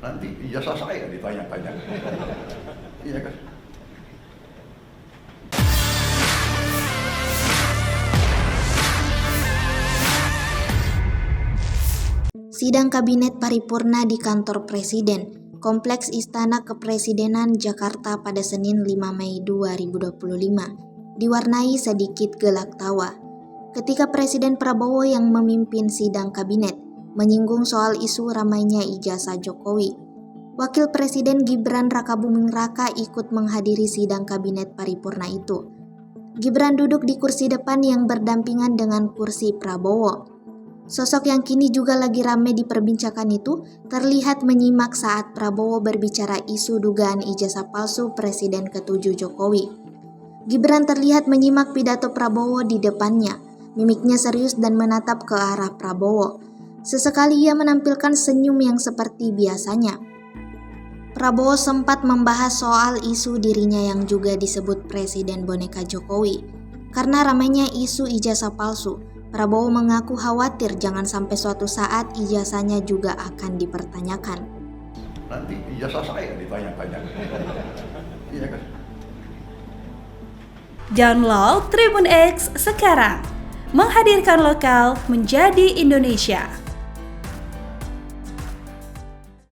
Nanti ijazah saya ditanya-tanya. Iya kan? Sidang Kabinet Paripurna di Kantor Presiden, Kompleks Istana Kepresidenan Jakarta pada Senin 5 Mei 2025, diwarnai sedikit gelak tawa. Ketika Presiden Prabowo yang memimpin sidang kabinet menyinggung soal isu ramainya ijazah Jokowi, Wakil Presiden Gibran Rakabuming Raka ikut menghadiri sidang kabinet paripurna itu. Gibran duduk di kursi depan yang berdampingan dengan kursi Prabowo. Sosok yang kini juga lagi ramai diperbincangkan itu terlihat menyimak saat Prabowo berbicara isu dugaan ijazah palsu Presiden ke-7 Jokowi. Gibran terlihat menyimak pidato Prabowo di depannya, mimiknya serius dan menatap ke arah Prabowo. Sesekali ia menampilkan senyum yang seperti biasanya. Prabowo sempat membahas soal isu dirinya yang juga disebut Presiden Boneka Jokowi. Karena ramainya isu ijazah palsu, Prabowo mengaku khawatir jangan sampai suatu saat ijazahnya juga akan dipertanyakan. Nanti ijazah saya ditanya-tanya. Iya kan? Download Tribun X sekarang, menghadirkan lokal menjadi Indonesia.